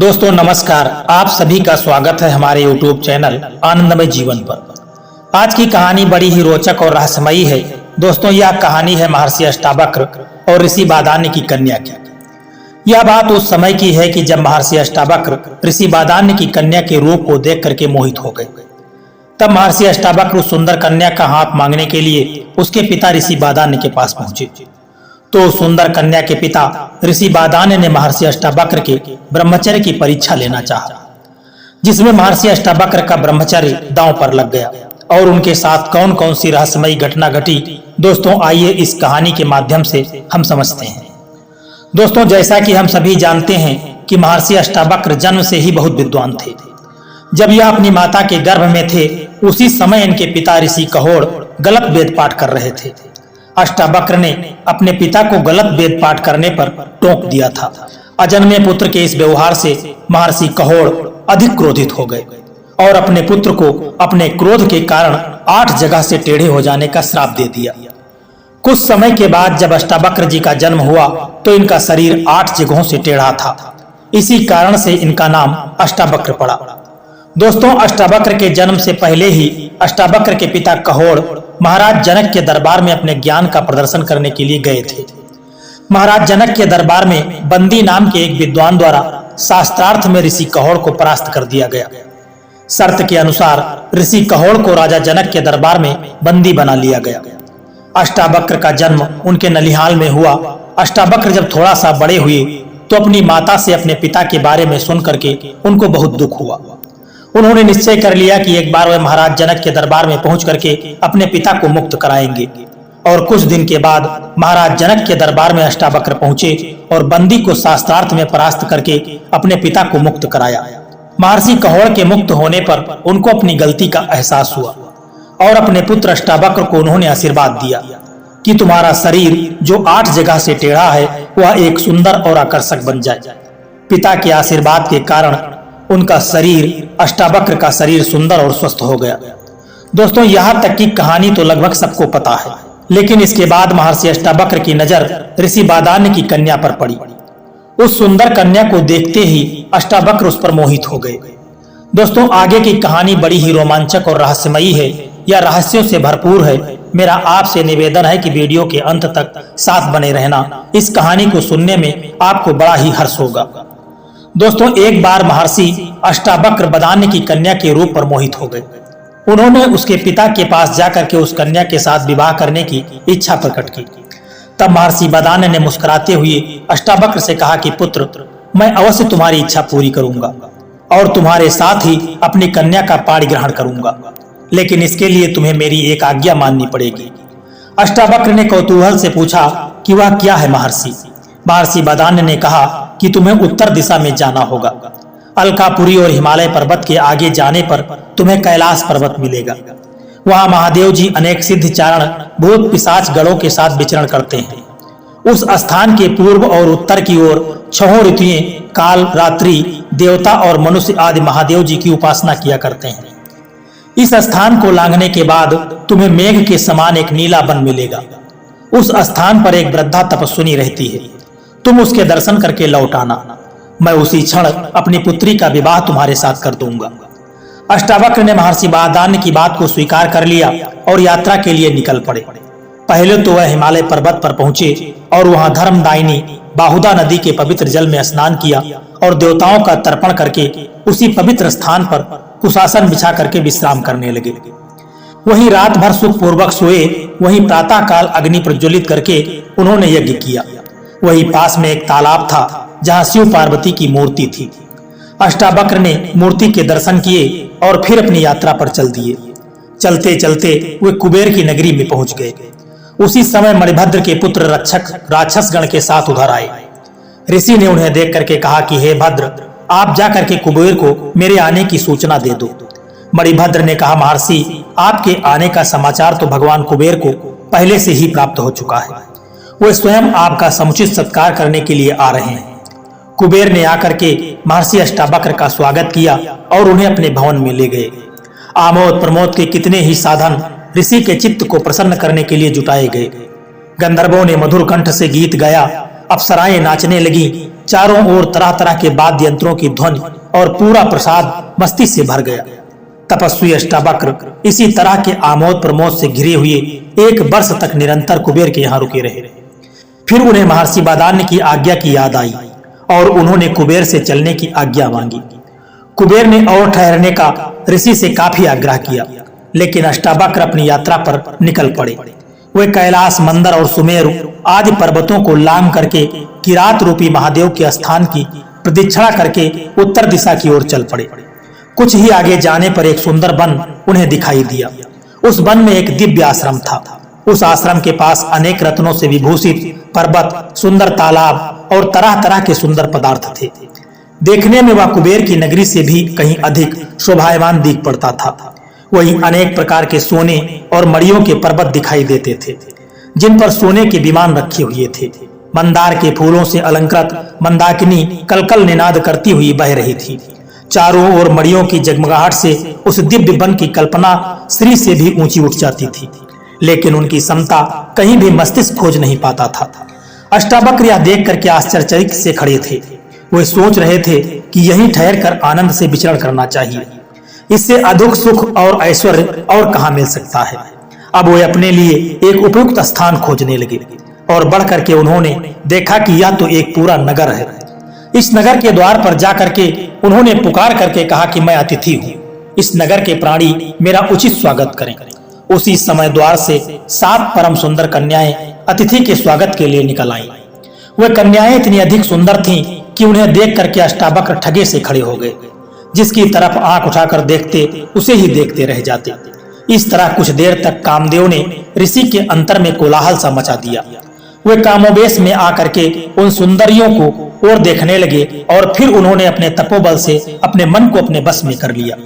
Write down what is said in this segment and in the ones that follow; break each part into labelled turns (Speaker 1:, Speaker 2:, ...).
Speaker 1: दोस्तों नमस्कार, आप सभी का स्वागत है हमारे YouTube चैनल आनंदमय जीवन पर। आज की कहानी बड़ी ही रोचक और रहस्यमयी है। दोस्तों यह कहानी है महर्षि अष्टावक्र और ऋषि बादान्य की कन्या की। यह बात उस समय की है कि जब महर्षि अष्टावक्र ऋषि बादान्य की कन्या के रूप को देख करके मोहित हो गए। तब महर्षि अष्टावक्र उस सुंदर कन्या का हाथ मांगने के लिए उसके पिता ऋषि बादान्य के पास पहुंचे। तो सुंदर कन्या के पिता ऋषि बादान्य ने महर्षि अष्टावक्र के ब्रह्मचर्य की परीक्षा लेना चाहा, जिसमें महर्षि अष्टावक्र का ब्रह्मचर्य दांव पर लग गया और उनके साथ कौन कौन सी रहस्यमयी घटना घटी। दोस्तों आइए इस कहानी के माध्यम से हम समझते हैं। दोस्तों जैसा कि हम सभी जानते हैं कि महर्षि अष्टावक्र जन्म से ही बहुत विद्वान थे। जब यह अपनी माता के गर्भ में थे उसी समय इनके पिता ऋषि कहोड़ गलत वेद पाठ कर रहे थे। अष्टावक्र ने अपने पिता को गलत वेद पाठ करने पर टोक दिया था। अजन्मे पुत्र के इस व्यवहार से महर्षि कहोड़ अधिक क्रोधित हो गए और अपने पुत्र को अपने क्रोध के कारण 8 जगह से टेढ़े हो जाने का श्राप दे दिया। कुछ समय के बाद जब अष्टावक्र जी का जन्म हुआ तो इनका शरीर 8 जगहों से टेढ़ा था। इसी कारण से इनका नाम अष्टावक्र पड़ा। दोस्तों अष्टावक्र के जन्म से पहले ही अष्टावक्र के पिता कहोड़ महाराज जनक के दरबार में अपने ज्ञान का प्रदर्शन करने के लिए गए थे। महाराज जनक के दरबार में बंदी नाम के एक विद्वान द्वारा शास्त्रार्थ में ऋषि कहोड़ को परास्त कर दिया गया। शर्त के अनुसार ऋषि कहोड़ को राजा जनक के दरबार में बंदी बना लिया गया। अष्टावक्र का जन्म उनके नलिहाल में हुआ। अष्टावक्र जब थोड़ा सा बड़े हुए तो अपनी माता से अपने पिता के बारे में सुन करके उनको बहुत दुख हुआ। उन्होंने निश्चय कर लिया कि एक बार वे महाराज जनक के दरबार में पहुंच करके अपने पिता को मुक्त कराएंगे। और कुछ दिन के बाद महाराज जनक के दरबार में अष्टावक्र पहुंचे और बंदी को शास्त्रार्थ में परास्त करके अपने पिता को मुक्त कराया। महर्षि कहोड़ के मुक्त होने पर उनको अपनी गलती का एहसास हुआ और अपने पुत्र अष्टावक्र को उन्होंने आशीर्वाद दिया कि तुम्हारा शरीर जो 8 जगह से टेढ़ा है वह एक सुंदर और आकर्षक बन जाए। पिता के आशीर्वाद के कारण उनका शरीर अष्टावक्र का शरीर सुंदर और स्वस्थ हो गया। दोस्तों यहाँ तक की कहानी तो लगभग सबको पता है, लेकिन इसके बाद महर्षि अष्टावक्र की नजर ऋषि बादान्य की कन्या पर पड़ी। उस सुंदर कन्या को देखते ही अष्टावक्र उस पर मोहित हो गए। दोस्तों आगे की कहानी बड़ी ही रोमांचक और रहस्यमयी है। यह रहस्यों से भरपूर है। मेरा आपसे निवेदन है कि वीडियो के अंत तक साथ बने रहना। इस कहानी को सुनने में आपको बड़ा ही हर्ष होगा। दोस्तों एक बार महर्षि अष्टावक्र बादान्य की कन्या के रूप पर मोहित हो गए। उन्होंने उसके पिता के पास जाकर के उस कन्या के साथ विवाह करने की इच्छा प्रकट की। तब महर्षि बादान्य ने मुस्कुराते हुए अष्टावक्र से कहा कि पुत्र, मैं अवश्य तुम्हारी इच्छा पूरी करूंगा और तुम्हारे साथ ही अपनी कन्या का पाणी ग्रहण करूंगा, लेकिन इसके लिए तुम्हें मेरी एक आज्ञा माननी पड़ेगी। अष्टावक्र ने कौतूहल से पूछा कि वह क्या है महर्षि। महर्षि बादान्य ने कहा कि तुम्हें उत्तर दिशा में जाना होगा। अलकापुरी और हिमालय पर्वत के आगे जाने पर तुम्हें कैलाश पर्वत मिलेगा। वहां महादेव जी अनेक सिद्ध चारण भूत पिशाच गणों के साथ विचरण करते हैं। उस स्थान के पूर्व और उत्तर की ओर 6 ऋतुएं काल, रात्रि, देवता और मनुष्य आदि महादेव जी की उपासना किया करते हैं। इस स्थान को लांघने के बाद तुम्हें मेघ के समान एक नीला वन मिलेगा। उस स्थान पर एक वृद्धा तपस्विनी रहती है। तुम उसके दर्शन करके लौट आना। मैं उसी क्षण अपनी पुत्री का विवाह तुम्हारे साथ कर दूंगा। अष्टावक्र ने महर्षि बादान्य की बात को स्वीकार कर लिया और यात्रा के लिए निकल पड़े। पहले तो वह हिमालय पर्वत पर पहुंचे और वहां धर्मदायिनी बाहुदा नदी के पवित्र जल में स्नान किया और देवताओं का तर्पण करके उसी पवित्र स्थान पर कुशासन बिछा करके विश्राम करने लगे। वहीं रात भर सुख पूर्वक सोए। वहीं प्रातः काल अग्नि प्रज्वलित करके उन्होंने यज्ञ किया। वहीं पास में एक तालाब था जहां शिव पार्वती की मूर्ति थी। अष्टावक्र ने मूर्ति के दर्शन किए और फिर अपनी यात्रा पर चल दिए। चलते चलते वे कुबेर की नगरी में पहुंच गए। उसी समय मणिभद्र के पुत्र रक्षक राक्षसगण के साथ उधर आए। ऋषि ने उन्हें देख करके कहा कि हे भद्र, आप जा करके कुबेर को मेरे आने की सूचना दे दो। मणिभद्र ने कहा महर्षि, आपके आने का समाचार तो भगवान कुबेर को पहले से ही प्राप्त हो चुका है। वे स्वयं आपका समुचित सत्कार करने के लिए आ रहे हैं। कुबेर ने आकर के महर्षि अष्टावक्र का स्वागत किया और उन्हें अपने भवन में ले गए। आमोद प्रमोद के कितने ही साधन ऋषि के चित्त को प्रसन्न करने के लिए जुटाए गए। गंधर्वों ने मधुर कंठ से गीत गाया, अप्सराएं नाचने लगी, चारों ओर तरह तरह के वाद्य यंत्रों की ध्वनि और पूरा प्रसाद मस्ती से भर गया। तपस्वी अष्टावक्र इसी तरह के आमोद प्रमोद से घिरे हुए 1 वर्ष तक निरंतर कुबेर के यहाँ रुके रहे। फिर उन्हें महर्षि बादान्य की आज्ञा की याद आई और उन्होंने कुबेर से चलने की आज्ञा मांगी। कुबेर ने और ठहरने का ऋषि से काफी आग्रह किया, लेकिन अष्टावक्र अपनी यात्रा पर निकल पड़े। वे कैलाश, मंदर और सुमेरु आदि पर्वतों को लांघ करके किरात रूपी महादेव के स्थान की प्रदक्षिणा करके उत्तर दिशा की ओर चल पड़े। कुछ ही आगे जाने पर एक सुंदर वन उन्हें दिखाई दिया। उस वन में एक दिव्य आश्रम था। उस आश्रम के पास अनेक रत्नों से विभूषित पर्वत, सुंदर तालाब और तरह तरह के सुंदर पदार्थ थे। देखने में वह कुबेर की नगरी से भी कहीं अधिक शोभायमान दिख पड़ता था। वहीं अनेक प्रकार के सोने और मणियों के पर्वत दिखाई देते थे, जिन पर सोने के विमान रखे हुए थे। मंदार के फूलों से अलंकृत मंदाकिनी कलकल निनाद करती हुई बह रही थी। चारों ओर मणियों की जगमगाहट से उस दिव्य वन की कल्पना श्री से भी ऊंची उठ जाती थी, लेकिन उनकी समता कहीं भी मस्तिष्क खोज नहीं पाता था। अष्टावक्र यह देख करके आश्चर्यचकित से खड़े थे। वे सोच रहे थे कि यहीं ठहर कर आनंद से विचरण करना चाहिए। इससे अधिक सुख और ऐश्वर्य और कहाँ मिल सकता है। अब वे अपने लिए एक उपयुक्त स्थान खोजने लगे और बढ़ करके उन्होंने देखा कि यह तो एक पूरा नगर है। इस नगर के द्वार पर जाकर के उन्होंने पुकार करके कहा कि मैं अतिथि हूँ, इस नगर के प्राणी मेरा उचित स्वागत करें। उसी समय द्वार से 7 परम सुंदर कन्याएं अतिथि के स्वागत के लिए निकल आईं। वे कन्याएं इतनी अधिक सुंदर थीं कि उन्हें देख करके अष्टावक्र ठगे से खड़े हो गए। जिसकी तरफ आंख उठाकर देखते उसे ही देखते रह जाते। इस तरह कुछ देर तक कामदेव ने ऋषि के अंतर में कोलाहल सा मचा दिया। वे कामोवेश में आकर के उन सुंदरियों को और देखने लगे और फिर उन्होंने अपने तपोबल से अपने मन को अपने बस में कर लिया।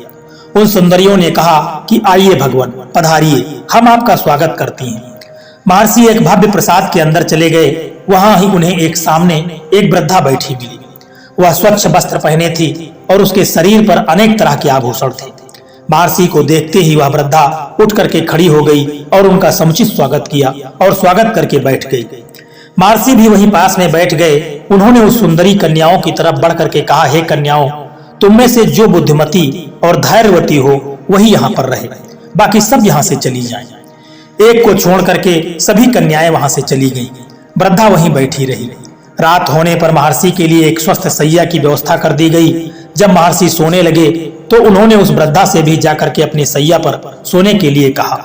Speaker 1: उन सुंदरियों ने कहा कि आइए भगवान, पधारिए, हम आपका स्वागत करती हैं। महर्षि एक भव्य प्रसाद के अंदर चले गए। वहां ही उन्हें एक सामने एक वृद्धा बैठी मिली। वह स्वच्छ वस्त्र पहने थी और उसके शरीर पर अनेक तरह के आभूषण थे। महर्षि को देखते ही वह वृद्धा उठ करके खड़ी हो गई और उनका समुचित स्वागत किया और स्वागत करके बैठ गई। महर्षि भी वहीं पास में बैठ गए। उन्होंने उस सुंदरी कन्याओं की तरफ बढ़ करके कहा, हे कन्याओं, तुम में से जो बुद्धिमती और धैर्यवती हो वही यहाँ पर रहे, बाकी सब यहाँ से चली जाएं। एक को छोड़ करके सभी कन्याएं वहां से चली गईं। वृद्धा वहीं बैठी रही। रात होने पर महर्षि के लिए एक स्वस्थ सैया की व्यवस्था कर दी गई। जब महर्षि सोने लगे तो उन्होंने उस वृद्धा से भी जाकर के अपनी सैया पर सोने के लिए कहा।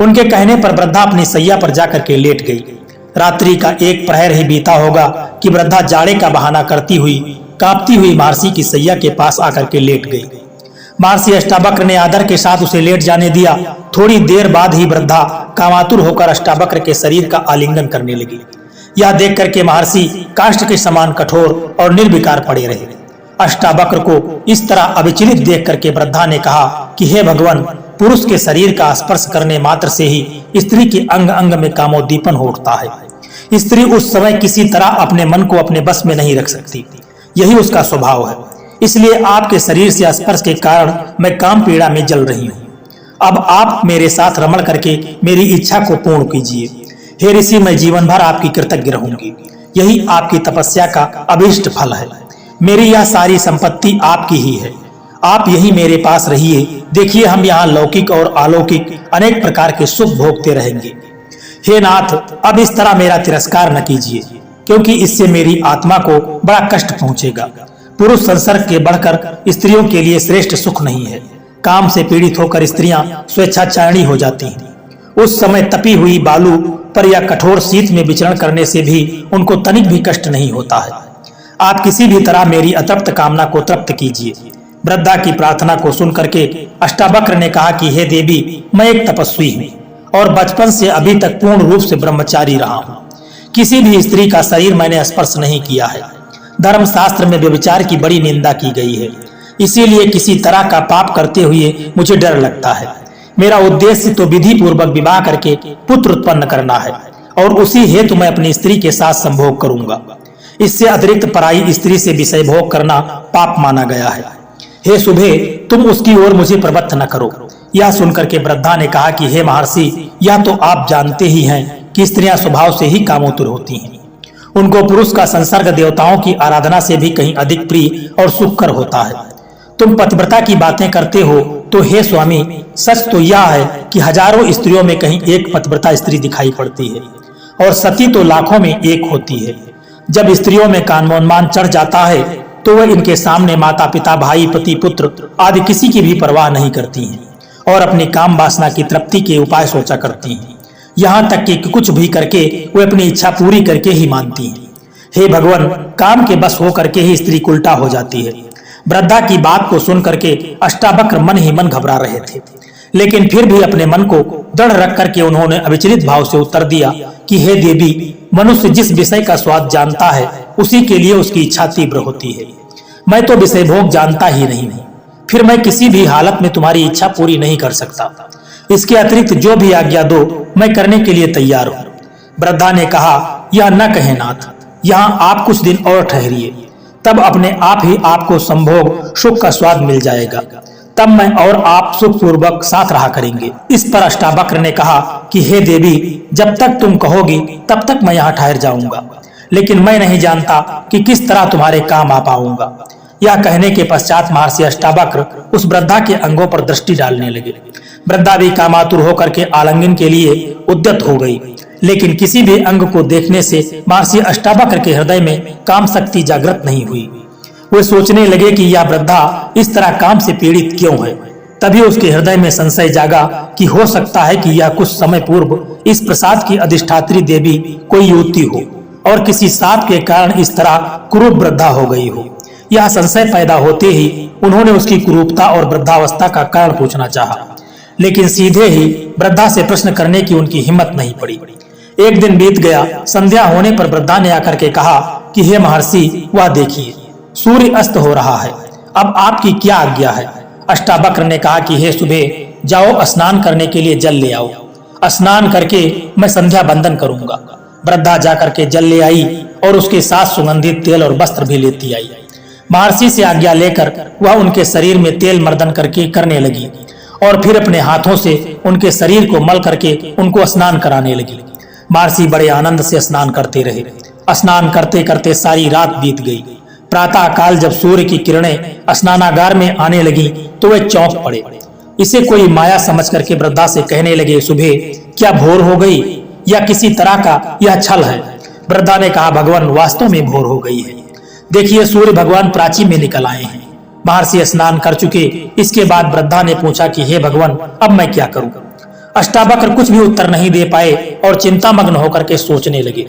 Speaker 1: उनके कहने पर वृद्धा अपनी सैया पर जाकर के लेट गई। रात्रि का 1 प्रहर ही बीता होगा कि वृद्धा जाड़े का बहाना करती हुई कांपती हुई महर्षि की सैया के पास आकर के लेट गई। महर्षि अष्टावक्र ने आदर के साथ उसे लेट जाने दिया। थोड़ी देर बाद ही वृद्धा कामातुर होकर अष्टावक्र के शरीर का आलिंगन करने लगी। यह देख करके महर्षि काष्ठ के समान कठोर और निर्विकार पड़े रहे। अष्टावक्र को इस तरह अविचलित देख करके वृद्धा ने कहा कि हे भगवान, पुरुष के शरीर का स्पर्श करने मात्र से ही स्त्री के अंग अंग में कामोद्दीपन हो उठता है। स्त्री उस समय किसी तरह अपने मन को अपने बस में नहीं रख सकती, यही उसका स्वभाव है। इसलिए आपके शरीर से स्पर्श के कारण मैं काम पीड़ा में जल रही हूँ। अब आप मेरे साथ रमण करके मेरी इच्छा को पूर्ण कीजिए। हे ऋषि, मैं जीवन भर आपकी कृतज्ञ रहूंगी। यही आपकी तपस्या का अभीष्ट फल है। मेरी यह सारी संपत्ति आपकी ही है। आप यही मेरे पास रहिए। देखिए, हम यहाँ लौकिक और अलौकिक अनेक प्रकार के सुख भोगते रहेंगे। हे नाथ, अब इस तरह मेरा तिरस्कार न कीजिए, क्योंकि इससे मेरी आत्मा को बड़ा कष्ट पहुंचेगा। पुरुष संसर्ग के बढ़कर स्त्रियों के लिए श्रेष्ठ सुख नहीं है। काम से पीड़ित होकर स्त्रियां स्वेच्छाचारिणी हो जाती हैं। उस समय तपी हुई बालू पर या कठोर शीत में विचरण करने से भी उनको तनिक भी कष्ट नहीं होता है। आप किसी भी तरह मेरी अतृप्त कामना को तृप्त कीजिए। वृद्धा की प्रार्थना को सुन करके अष्टावक्र ने कहा कि हे देवी, मैं एक तपस्वी हूँ और बचपन से अभी तक पूर्ण रूप से ब्रह्मचारी रहा हूँ। किसी भी स्त्री का शरीर मैंने स्पर्श नहीं किया है। धर्मशास्त्र में व्यभिचार की बड़ी निंदा की गई है, इसीलिए किसी तरह का पाप करते हुए मुझे डर लगता है। मेरा उद्देश्य तो विधि पूर्वक विवाह करके पुत्र उत्पन्न करना है और उसी हेतु मैं अपनी स्त्री के साथ संभोग करूंगा। इससे अतिरिक्त पराई स्त्री से विषय भोग करना पाप माना गया है। हे शुभे, तुम उसकी ओर मुझे प्रवृत्त न करो। यह सुनकर के वृद्धा ने कहा कि हे महर्षि, यह तो आप जानते ही हैं कि स्त्रियां स्वभाव से ही कामोतुर होती हैं। उनको पुरुष का संसर्ग देवताओं की आराधना से भी कहीं अधिक प्रिय और सुखकर होता है। तुम पतिव्रता की बातें करते हो तो हे स्वामी, सच तो यह है कि हजारों स्त्रियों में कहीं एक पतिव्रता स्त्री दिखाई पड़ती है और सती तो लाखों में एक होती है। जब स्त्रियों में कामोन्माद चढ़ जाता है तो वह इनके सामने माता पिता भाई पति पुत्र आदि किसी की भी परवाह नहीं करती हैं और अपनी काम वासना की तृप्ति के उपाय सोचा करती हैं, यहाँ तक कि कुछ भी करके वे अपनी इच्छा पूरी करके ही मानती हैं। हे भगवान, काम के बस हो करके ही स्त्री उल्टा हो जाती है। वृद्धा की बात को सुन करके अष्टावक्र मन ही मन घबरा रहे थे, लेकिन फिर भी अपने मन को दृढ़ रख करके उन्होंने अविचलित भाव से उत्तर दिया कि हे देवी, मनुष्य जिस विषय का स्वाद जानता है उसी के लिए उसकी इच्छा तीव्र होती है। मैं तो विषय भोग जानता ही नहीं हूँ, फिर मैं किसी भी हालत में तुम्हारी इच्छा पूरी नहीं कर सकता। इसके अतिरिक्त जो भी आज्ञा दो मैं करने के लिए तैयार हूँ। वृद्धा ने कहा, यह न कहे नाथ, यहाँ आप कुछ दिन और ठहरिए, तब अपने आप ही आपको संभोग सुख का स्वाद मिल जाएगा। तब मैं और आप सुख पूर्वक साथ रहा करेंगे। इस पर अष्टावक्र ने कहा कि हे देवी, जब तक तुम कहोगी तब तक मैं यहाँ ठहर जाऊंगा, लेकिन मैं नहीं जानता कि किस तरह तुम्हारे काम आ पाऊंगा। यह कहने के पश्चात महर्षि अष्टावक्र उस वृद्धा के अंगों पर दृष्टि डालने लगे। वृद्धा भी कामातुर होकर के आलिंगन के लिए उद्यत हो गई, लेकिन किसी भी अंग को देखने से महर्षि अष्टावक्र के हृदय में काम शक्ति जागृत नहीं हुई। वे सोचने लगे कि यह वृद्धा इस तरह काम से पीड़ित क्यों है। तभी उसके हृदय में संशय जागा कि हो सकता है कि यह कुछ समय पूर्व इस प्रसाद की अधिष्ठात्री देवी कोई युवती हो और किसी साप के कारण इस तरह कुरूप वृद्धा हो गई हो। यह संशय पैदा होते ही उन्होंने उसकी कुरूपता और वृद्धावस्था का कारण पूछना चाहा, लेकिन सीधे ही वृद्धा से प्रश्न करने की उनकी हिम्मत नहीं पड़ी। एक दिन बीत गया। संध्या होने पर वृद्धा ने आकर के कहा कि हे महर्षि, वह देखिए सूर्य अस्त हो रहा है, अब आपकी क्या आज्ञा है। अष्टावक्र ने कहा कि हे सुबह, जाओ स्नान करने के लिए जल ले आओ, स्नान करके मैं संध्या बंदन करूंगा। वृद्धा जाकर के जल ले आई और उसके साथ सुगंधित तेल और वस्त्र भी लेती आई। महर्षि से आज्ञा लेकर वह उनके शरीर में तेल मर्दन करके करने लगी और फिर अपने हाथों से उनके शरीर को मल करके उनको स्नान कराने लगी। महर्षि बड़े आनंद से स्नान करते रहे। स्नान करते करते सारी रात बीत गई। प्रातः काल जब सूर्य की किरणें स्नानागार में आने लगी तो वे चौंक पड़े। इसे कोई माया समझ करके वृद्धा से कहने लगे, सुबह क्या भोर हो गई या किसी तरह का यह छल है। वृद्धा ने कहा, भगवान वास्तव में भोर हो गई है। देखिए सूर्य भगवान प्राची में निकल आए हैं। महर्षि स्नान कर चुके। इसके बाद वृद्धा ने पूछा कि हे भगवान, अब मैं क्या करूं। अष्टावक्र कुछ भी उत्तर नहीं दे पाए और चिंतामग्न होकर के सोचने लगे।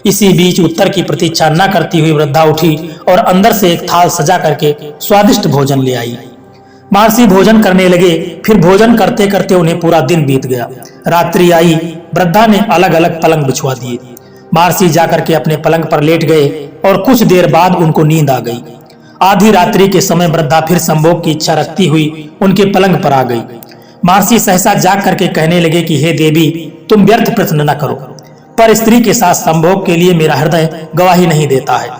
Speaker 1: इसी बीच उत्तर की प्रतीक्षा न करती हुई वृद्धा उठी और अंदर से एक थाल सजा करके स्वादिष्ट भोजन ले आई। महर्षि भोजन करने लगे। फिर भोजन करते करते उन्हें पूरा दिन बीत गया। रात्रि आई। वृद्धा ने अलग अलग पलंग बिछवा दिए। महर्षि जाकर के अपने पलंग पर लेट गए और कुछ देर बाद उनको नींद आ गई। आधी रात्रि के समय वृद्धा फिर संभोग की इच्छा रखती हुई उनके पलंग पर आ गई। महर्षि सहसा जाग करके कहने लगे कि हे देवी, तुम व्यर्थ प्रश्न न करो, पर स्त्री के साथ संभोग के लिए मेरा हृदय गवाही नहीं देता है।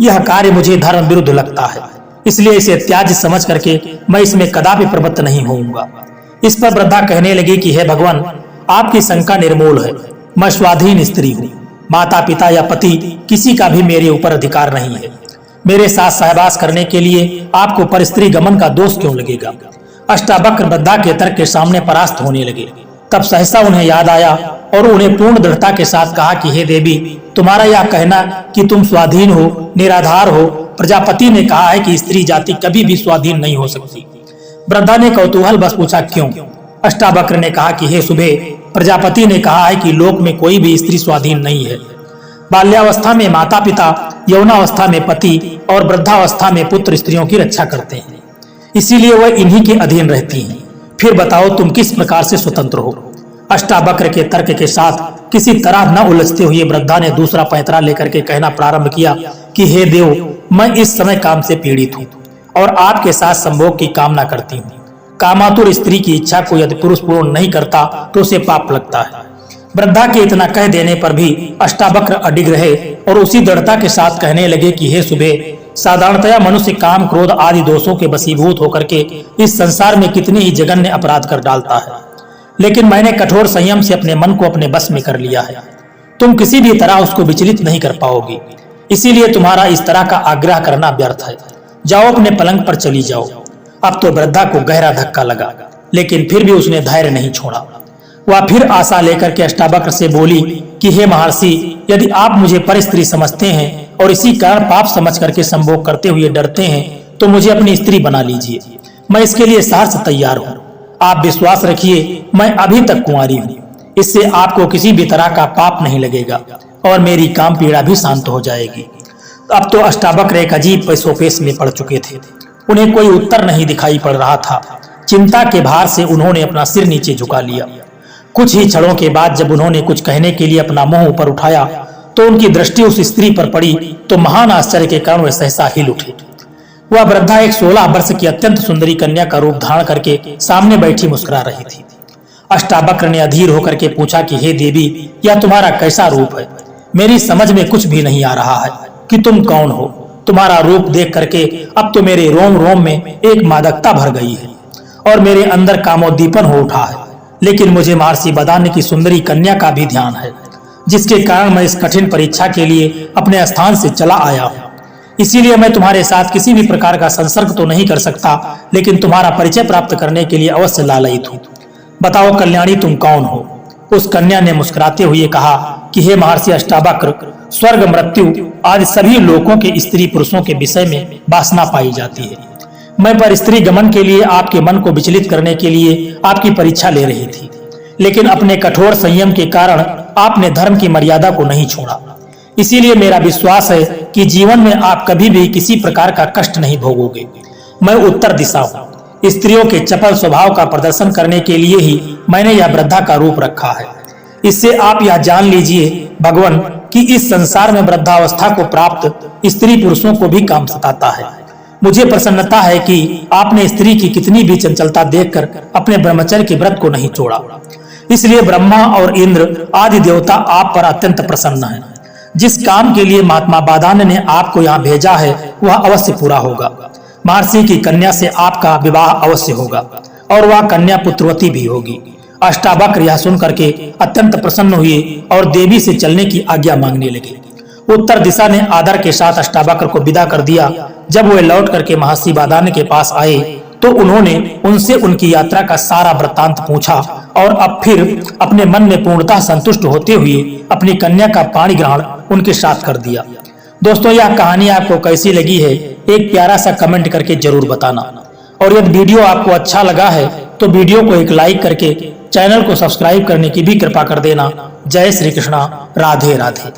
Speaker 1: यह कार्य मुझे धर्म विरुद्ध लगता है, इसलिए इसे त्याज्य समझ करके मैं इसमें कदापि प्रवृत्त नहीं होऊंगा। इस पर वृद्धा कहने लगी कि हे भगवान, आपकी शंका निर्मूल है। मैं स्वाधीन स्त्री हूँ। माता पिता या पति किसी का भी मेरे ऊपर अधिकार नहीं है। मेरे साथ सहवास करने के लिए आपको पर स्त्री गमन का दोष क्यों लगेगा। अष्टावक्र वृद्धा के तर्क के सामने परास्त होने लगे। तब सहसा उन्हें याद आया और उन्हें पूर्ण दृढ़ता के साथ कहा कि हे देवी, तुम्हारा यह कहना कि तुम स्वाधीन हो, निराधार हो, प्रजापति ने कहा है कि स्त्री जाति कभी भी स्वाधीन नहीं हो सकती। वृद्धा ने कौतूहल बस पूछा, क्यों। अष्टावक्र ने कहा कि हे सुबह, प्रजापति ने कहा है कि लोक में कोई भी स्त्री स्वाधीन नहीं है। बाल्यावस्था में माता पिता, यौनावस्था में पति और वृद्धावस्था में पुत्र स्त्रियों की रक्षा करते हैं, इसीलिए वह इन्हीं के अधीन रहती हैं। फिर बताओ तुम किस प्रकार से स्वतंत्र हो। अष्टावक्र के तर्क के साथ किसी तरह न उलझते हुए वृद्धा ने दूसरा पैंतरा लेकर के कहना प्रारंभ किया कि हे देव, मैं इस समय काम से पीड़ित हूँ और आपके साथ संभोग की कामना करती हूँ। कामातुर स्त्री की इच्छा को यदि पुरुष पूर्ण नहीं करता तो उसे पाप लगता है। वृद्धा के इतना कह देने पर भी अष्टावक्र अडिग रहे और उसी दृढ़ता के साथ कहने लगे कि हे सुबह, साधारणतया मनुष्य काम क्रोध आदि दोषों के वशीभूत होकर के इस संसार में कितने ही जघन्य अपराध कर डालता है, लेकिन मैंने कठोर संयम से अपने मन को अपने बस में कर लिया है। तुम किसी भी तरह उसको विचलित नहीं कर पाओगी, इसीलिए तुम्हारा इस तरह का आग्रह करना व्यर्थ है। जाओ अपने पलंग पर चली जाओ। अब तो वृद्धा को गहरा धक्का लगा, लेकिन फिर भी उसने धैर्य नहीं छोड़ा। वह फिर आशा लेकर के अष्टावक्र से बोली कि हे महर्षि, यदि आप मुझे पर स्त्री समझते हैं और इसी कारण पाप समझ करके संभोग करते हुए डरते हैं तो मुझे अपनी स्त्री बना लीजिए। मैं इसके लिए सहर्ष तैयार हूँ। आप विश्वास रखिए, मैं अभी तक कुंवारी हूँ। इससे आपको किसी भी तरह का पाप नहीं लगेगा और मेरी काम पीड़ा भी शांत हो जाएगी। अब तो अष्टावक्र एक अजीब पैसोपेश में पड़ चुके थे। उन्हें कोई उत्तर नहीं दिखाई पड़ रहा था। चिंता के भार से उन्होंने अपना सिर नीचे झुका लिया। कुछ ही क्षणों के बाद जब उन्होंने कुछ कहने के लिए अपना मुंह ऊपर उठाया तो उनकी दृष्टि उस स्त्री पर पड़ी तो महान आश्चर्य के कारण वे सहसा हिल उठी। वह वृद्धा एक 16 वर्ष की अत्यंत सुंदरी कन्या का रूप धारण करके सामने बैठी मुस्कुरा रही थी। अष्टावक्र ने अधीर होकर के पूछा कि हे देवी, यह तुम्हारा कैसा रूप है? मेरी समझ में कुछ भी नहीं आ रहा है कि तुम कौन हो। तुम्हारा रूप देख करके अब तो मेरे रोम रोम में एक मादकता भर गई है और मेरे अंदर कामोद्दीपन हो उठा है। लेकिन मुझे महर्षि बदान्य की सुंदरी कन्या का भी ध्यान है, जिसके कारण मैं इस कठिन परीक्षा के लिए अपने स्थान से चला आया हूँ। इसीलिए मैं तुम्हारे साथ किसी भी प्रकार का संसर्ग तो नहीं कर सकता, लेकिन तुम्हारा परिचय प्राप्त करने के लिए अवश्य लालयित हूँ। बताओ कल्याणी, तुम कौन हो? उस कन्या ने मुस्कुराते हुए कहा कि हे महर्षि अष्टावक्र, स्वर्ग मृत्यु आदि सभी लोकों के स्त्री पुरुषों के विषय में वासना पाई जाती है। मैं पर स्त्री गमन के लिए आपके मन को विचलित करने के लिए आपकी परीक्षा ले रही थी, लेकिन अपने कठोर संयम के कारण आपने धर्म की मर्यादा को नहीं छोड़ा। इसीलिए मेरा विश्वास है कि जीवन में आप कभी भी किसी प्रकार का कष्ट नहीं भोगोगे। मैं उत्तर दिशा हूँ। स्त्रियों के चपल स्वभाव का प्रदर्शन करने के लिए ही मैंने यह वृद्धा का रूप रखा है। इससे आप यह जान लीजिए भगवान कि इस संसार में वृद्धावस्था को प्राप्त स्त्री पुरुषों को भी काम सताता है। मुझे प्रसन्नता है कि आपने स्त्री की कितनी भी चंचलता देखकर अपने ब्रह्मचर्य के व्रत को नहीं छोड़ा। इसलिए ब्रह्मा और इंद्र आदि देवता आप पर अत्यंत प्रसन्न हैं। जिस काम के लिए महात्मा बादान्य ने आपको यहाँ भेजा है वह अवश्य पूरा होगा। महर्षि की कन्या से आपका विवाह अवश्य होगा और वह कन्या पुत्रवती भी होगी। अष्टावक्र यह सुन करके अत्यंत प्रसन्न हुए और देवी से चलने की आज्ञा मांगने लगे। उत्तर दिशा ने आदर के साथ अष्टावक्र को विदा कर दिया। जब वे लौट करके महर्षि बादान्य के पास आए तो उन्होंने उनसे उनकी यात्रा का सारा वृत्तांत पूछा और अब फिर अपने मन में पूर्णतः संतुष्ट होते हुए अपनी कन्या का पाणी ग्रहण उनके साथ कर दिया। दोस्तों, यह कहानी आपको कैसी लगी है एक प्यारा सा कमेंट करके जरूर बताना, और यदि वीडियो आपको अच्छा लगा है तो वीडियो को एक लाइक करके चैनल को सब्सक्राइब करने की भी कृपा कर देना। जय श्री कृष्णा, राधे राधे।